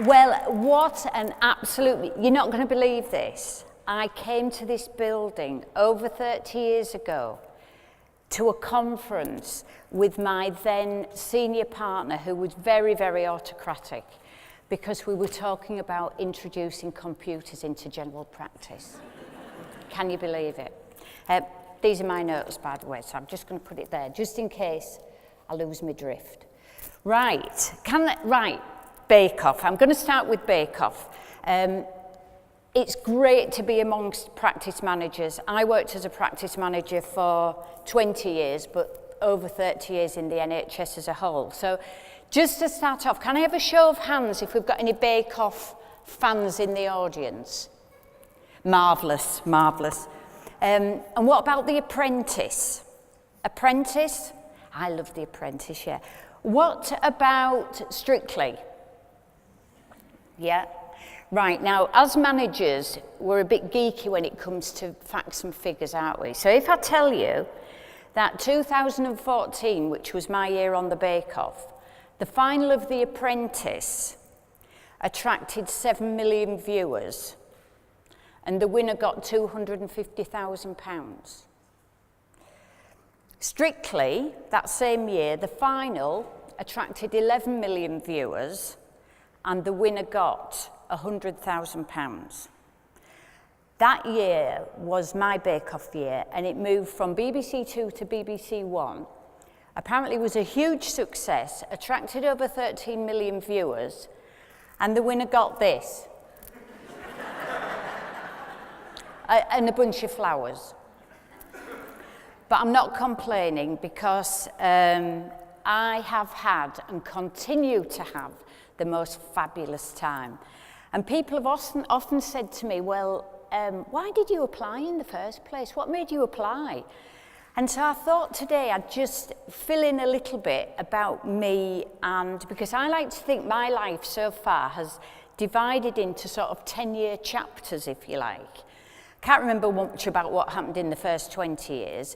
Well, what an absolute, you're not going to believe this. I came to this building over 30 years ago to a conference with my then senior partner who was very, very autocratic because we were talking about introducing computers into general practice. Can you believe it? These are my notes, by the way, so I'm just going to put it there just in case I lose my drift. Right, Bake Off. I'm going to start with Bake Off. It's great to be amongst practice managers. I worked as a practice manager for 20 years, but over 30 years in the NHS as a whole. So just to start off, can I have a show of hands if we've got any Bake Off fans in the audience? Marvellous, marvellous. And what about The Apprentice? Apprentice? I love The Apprentice, yeah. What about Strictly? Yeah. Right, now, as managers, we're a bit geeky when it comes to facts and figures, aren't we? So if I tell you that 2014, which was my year on the Bake Off, the final of The Apprentice attracted 7 million viewers, and the winner got £250,000. Strictly, that same year, the final attracted 11 million viewers, and the winner got £100,000. That year was my Bake Off year, and it moved from BBC Two to BBC One. Apparently it was a huge success, attracted over 13 million viewers, and the winner got this. And a bunch of flowers. But I'm not complaining because I have had and continue to have the most fabulous time. And people have often said to me, well, why did you apply in the first place? What made you apply? And so I thought today I'd just fill in a little bit about me, and because I like to think my life so far has divided into sort of 10-year chapters, if you like. Can't remember much about what happened in the first 20 years,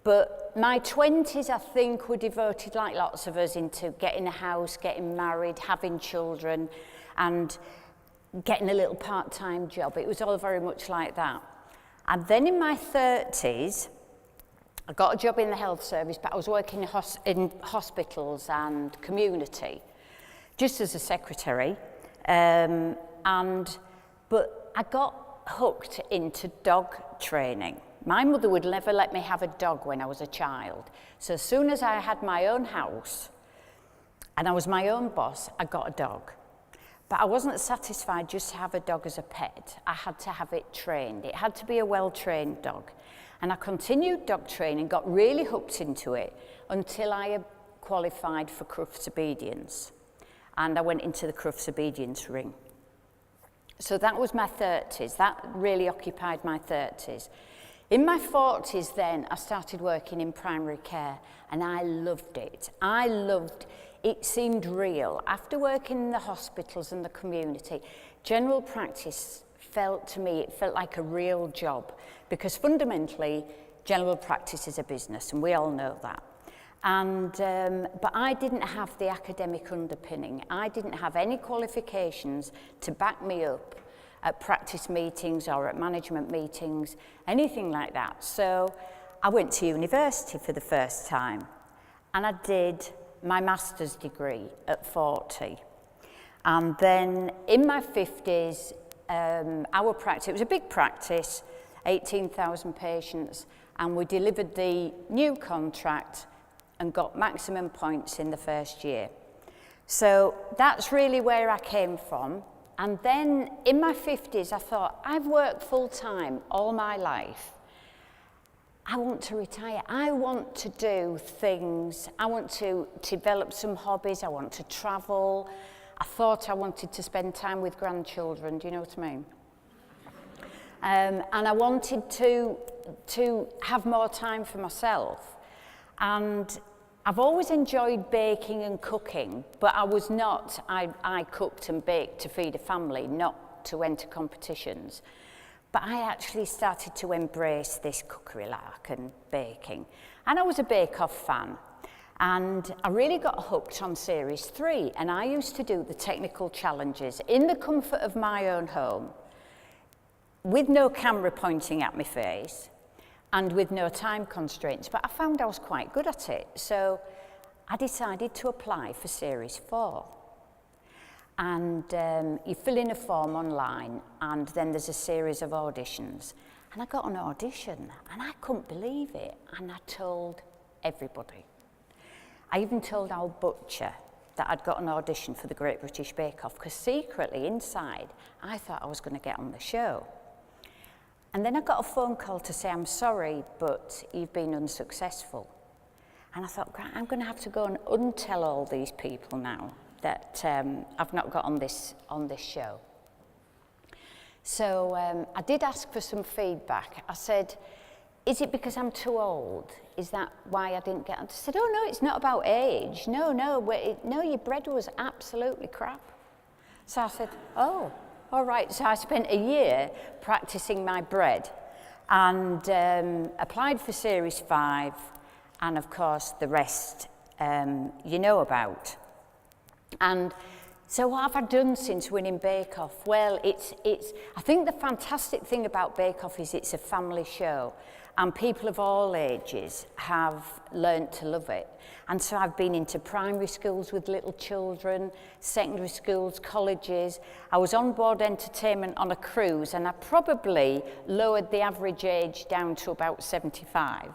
but my 20s, I think, were devoted, like lots of us, into getting a house, getting married, having children, and getting a little part-time job. It was all very much like that. And then in my 30s, I got a job in the health service, but I was working in hospitals and community, just as a secretary. But I got hooked into dog training. My mother would never let me have a dog when I was a child. So as soon as I had my own house and I was my own boss, I got a dog. But I wasn't satisfied just to have a dog as a pet. I had to have it trained. It had to be a well-trained dog. And I continued dog training, got really hooked into it until I qualified for Crufts Obedience. And I went into the Crufts Obedience ring. So that was my 30s. That really occupied my 30s. In my 40s then, I started working in primary care, and I loved it. It seemed real. After working in the hospitals and the community, general practice felt like a real job, because fundamentally, general practice is a business, and we all know that. But I didn't have the academic underpinning. I didn't have any qualifications to back me up at practice meetings or at management meetings, anything like that. So I went to university for the first time, and I did my master's degree at 40. And then in my 50s, our practice, it was a big practice, 18,000 patients, and we delivered the new contract and got maximum points in the first year. So that's really where I came from. And then in my 50s, I thought, I've worked full time all my life. I want to retire. I want to do things. I want to develop some hobbies. I want to travel. I thought I wanted to spend time with grandchildren. Do you know what I mean? And I wanted to have more time for myself. And I've always enjoyed baking and cooking, but I cooked and baked to feed a family, not to enter competitions. But I actually started to embrace this cookery lark and baking. And I was a Bake Off fan. And I really got hooked on series 3, and I used to do the technical challenges in the comfort of my own home, with no camera pointing at my face, and with no time constraints, but I found I was quite good at it. So I decided to apply for series 4. And you fill in a form online, and then there's a series of auditions. And I got an audition, and I couldn't believe it, and I told everybody. I even told Al Butcher that I'd got an audition for the Great British Bake Off, because secretly inside, I thought I was going to get on the show. And then I got a phone call to say, I'm sorry, but you've been unsuccessful. And I thought, I'm going to have to go and untell all these people now that I've not got on this show. So I did ask for some feedback. I said, is it because I'm too old? Is that why I didn't get on? They said, oh no, it's not about age. No, your bread was absolutely crap. So I said, oh. All right, so I spent a year practicing my bread and applied for Series 5, and of course the rest you know about. And so what have I done since winning Bake Off? Well, I think the fantastic thing about Bake Off is it's a family show, and people of all ages have learnt to love it. And so I've been into primary schools with little children, secondary schools, colleges. I was on board entertainment on a cruise, and I probably lowered the average age down to about 75.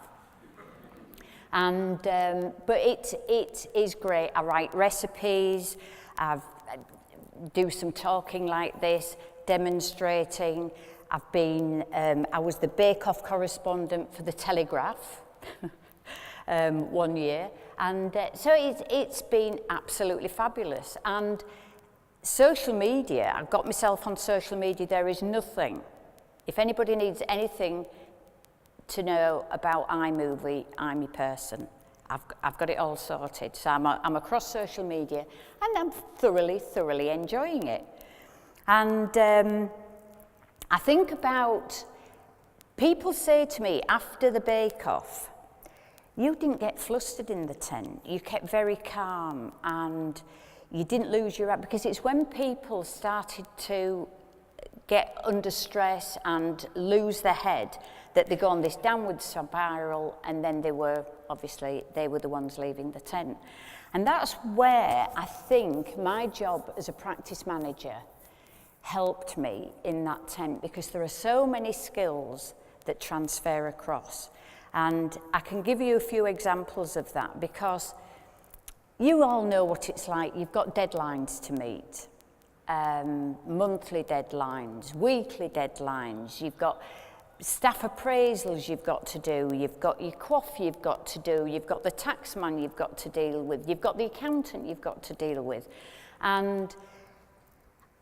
And but it is great. I write recipes, I do some talking like this, demonstrating. I was the Bake Off correspondent for the Telegraph 1 year, and so it's been absolutely fabulous. And social media, I've got myself on social media. There is nothing. If anybody needs anything to know about iMovie, I'm your person. I've got it all sorted. So I'm across social media, and I'm thoroughly enjoying it. And I think about, people say to me after the Bake Off, you didn't get flustered in the tent, you kept very calm, and you didn't lose your, because it's when people started to get under stress and lose their head that they go on this downward spiral, and then they were the ones leaving the tent. And that's where I think my job as a practice manager helped me in that tent, because there are so many skills that transfer across. And I can give you a few examples of that, because you all know what it's like. You've got deadlines to meet, monthly deadlines, weekly deadlines. You've got staff appraisals you've got to do. You've got your QOF you've got to do. You've got the tax man you've got to deal with. You've got the accountant you've got to deal with. And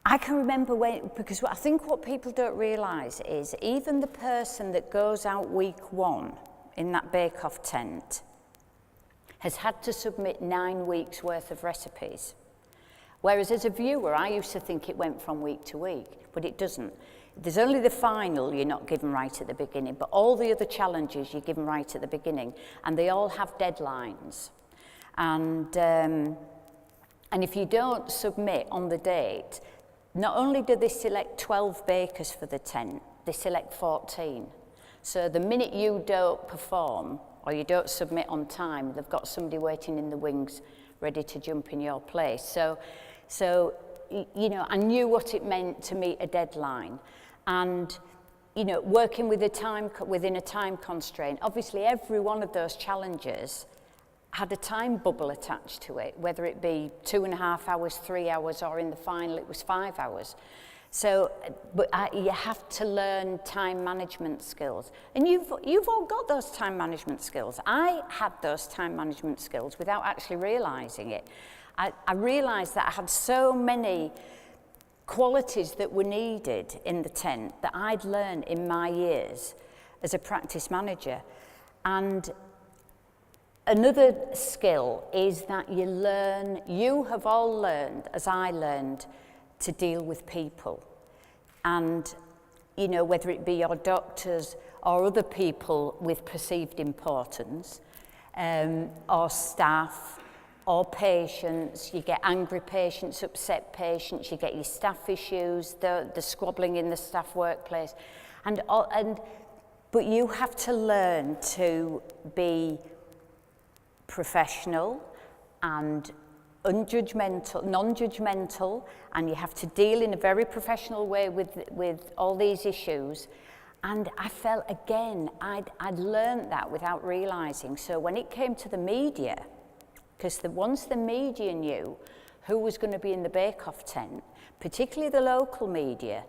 I can remember because I think what people don't realise is even the person that goes out week 1 in that Bake Off tent has had to submit 9 weeks worth of recipes. Whereas as a viewer, I used to think it went from week to week, but it doesn't. There's only the final you're not given right at the beginning, but all the other challenges you're given right at the beginning, and they all have deadlines. And if you don't submit on the date, not only do they select 12 bakers for the tent, they select 14. So the minute you don't perform or you don't submit on time, they've got somebody waiting in the wings ready to jump in your place. So you know, I knew what it meant to meet a deadline. And, you know, working with within a time constraint, obviously every one of those challenges had a time bubble attached to it, whether it be 2.5 hours, 3 hours, or in the final it was 5 hours. So, but you have to learn time management skills. And you've all got those time management skills. I had those time management skills without actually realising it. I realised that I had so many qualities that were needed in the tent that I'd learned in my years as a practice manager. And another skill is that you have all learned, as I learned, to deal with people. And, you know, whether it be your doctors or other people with perceived importance, or staff, or patients. You get angry patients, upset patients, you get your staff issues, the squabbling in the staff workplace. But you have to learn to be professional and non-judgmental, and you have to deal in a very professional way with all these issues. And I felt, again, I'd learned that without realising. So when it came to the media, because once the media knew who was going to be in the bake-off tent, particularly the local media,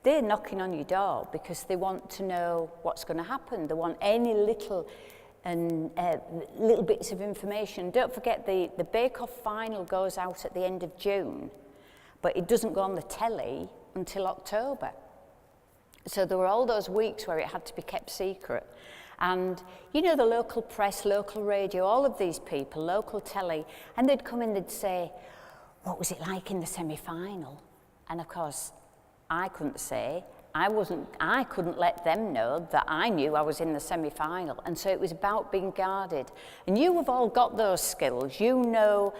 they're knocking on your door because they want to know what's going to happen. They want any little bits of information. Don't forget, the bake-off final goes out at the end of June, but it doesn't go on the telly until October. So there were all those weeks where it had to be kept secret. And, you know, the local press, local radio, all of these people, local telly, and they'd come in, they'd say, what was it like in the semi-final? And of course, I couldn't say. I couldn't let them know that I knew I was in the semi-final. And so it was about being guarded. And you have all got those skills. You know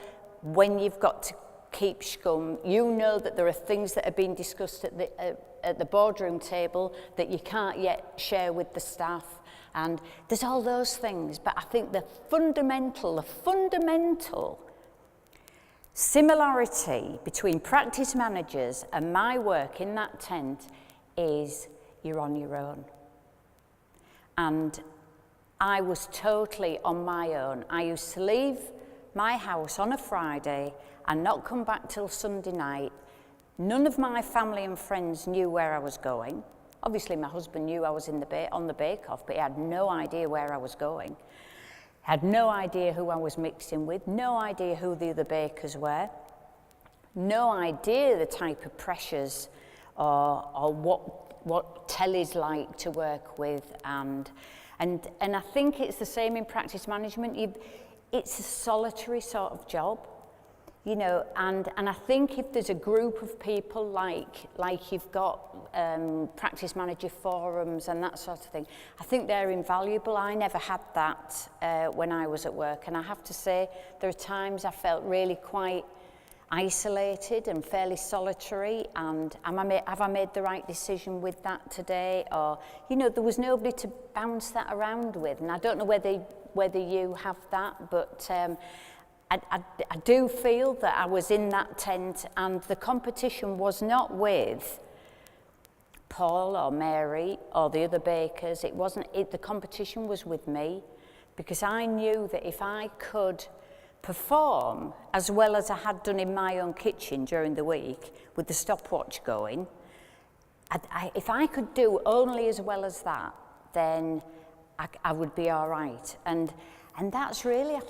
when you've got to keep scum. You know that there are things that are being discussed at the boardroom table that you can't yet share with the staff. And there's all those things. But I think the fundamental similarity between practice managers and my work in that tent is you're on your own. And I was totally on my own. I used to leave my house on a Friday and not come back till Sunday night. None of my family and friends knew where I was going. Obviously, my husband knew I was on the bake-off, but he had no idea where I was going. Had no idea who I was mixing with, no idea who the other bakers were, no idea the type of pressures or what telly's like to work with, and I think it's the same in practice management. It's a solitary sort of job, you know, and I think if there's a group of people like you've got practice manager forums and that sort of thing, I think they're invaluable. I never had that when I was at work, and I have to say there are times I felt really quite isolated and fairly solitary, and have I made the right decision with that today? Or, you know, there was nobody to bounce that around with, and I don't know whether you have that, but I do feel that I was in that tent, and the competition was not with Paul or Mary or the other bakers. The competition was with me, because I knew that if I could perform as well as I had done in my own kitchen during the week with the stopwatch going, if I could do only as well as that, then I would be all right. And that's really, I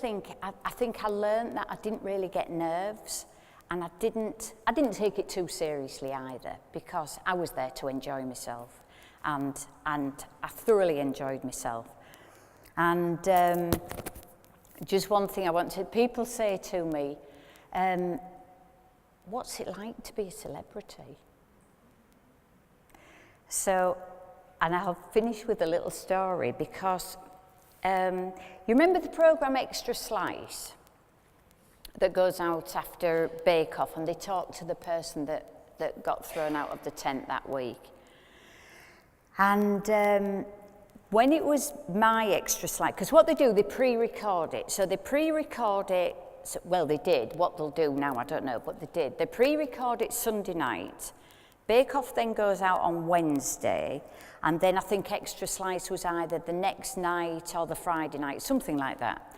think I learned that I didn't really get nerves, and I didn't take it too seriously either, because I was there to enjoy myself, and I thoroughly enjoyed myself. And just one thing people say to me, what's it like to be a celebrity? So, and I'll finish with a little story, because you remember the programme Extra Slice that goes out after Bake Off, and they talk to the person that got thrown out of the tent that week. And when it was my Extra Slice, because what they do, they pre-record it. So they pre-record it, well, they did. What they'll do now, I don't know, but they did. They pre-record it Sunday night. Bake Off then goes out on Wednesday, and then I think Extra Slice was either the next night or the Friday night, something like that.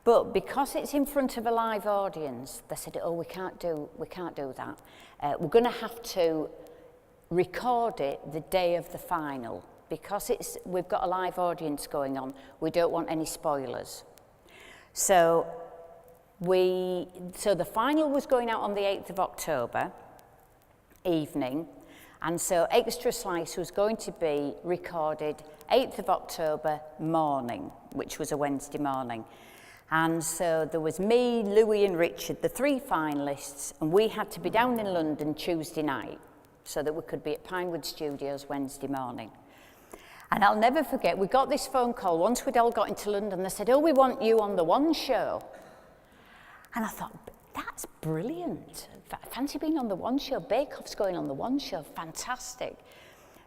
But because it's in front of a live audience, they said, oh, we can't do that. We're going to have to record it the day of the final. Because we've got a live audience going on, we don't want any spoilers. So the final was going out on the 8th of October evening, and so Extra Slice was going to be recorded 8th of October morning, which was a Wednesday morning. And so there was me, Louis and Richard, the three finalists, and we had to be down in London Tuesday night so that we could be at Pinewood Studios Wednesday morning. And I'll never forget, we got this phone call once we'd all got into London. They said, oh, we want you on the One Show. And I thought, that's brilliant. Fancy being on the One Show. Bake Off's going on the One Show. Fantastic.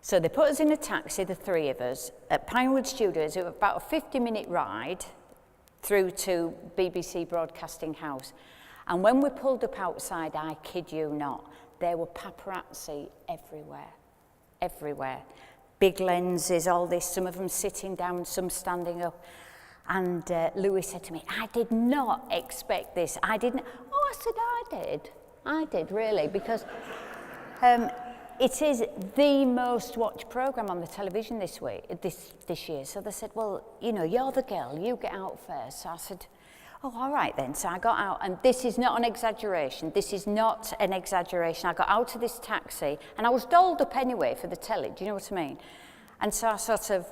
So they put us in a taxi, the three of us, at Pinewood Studios. It was about a 50-minute ride through to BBC Broadcasting House. And when we pulled up outside, I kid you not, there were paparazzi everywhere. Everywhere. Big lenses, all this, some of them sitting down, some standing up. And Louis said to me, I did not expect this. I didn't. Oh, I said, I did, really, because it is the most watched programme on the television this year. So they said, well, you know, you're the girl, you get out first. So I said, oh, all right then. So I got out, and this is not an exaggeration. This is not an exaggeration. I got out of this taxi, and I was dolled up anyway for the telly. Do you know what I mean? And so I sort of,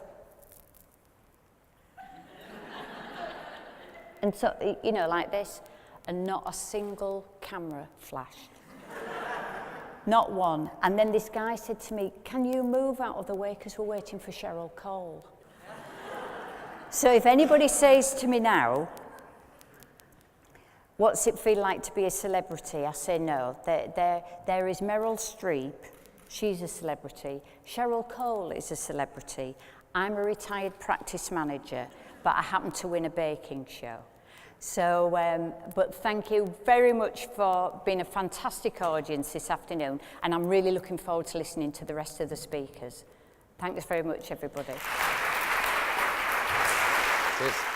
and so, you know, like this, and not a single camera flashed. Not one. And then this guy said to me, can you move out of the way because we're waiting for Cheryl Cole? So if anybody says to me now, what's it feel like to be a celebrity? I say no. There is Meryl Streep. She's a celebrity. Cheryl Cole is a celebrity. I'm a retired practice manager, but I happen to win a baking show. So, but thank you very much for being a fantastic audience this afternoon, and I'm really looking forward to listening to the rest of the speakers. Thanks very much, everybody. Cheers.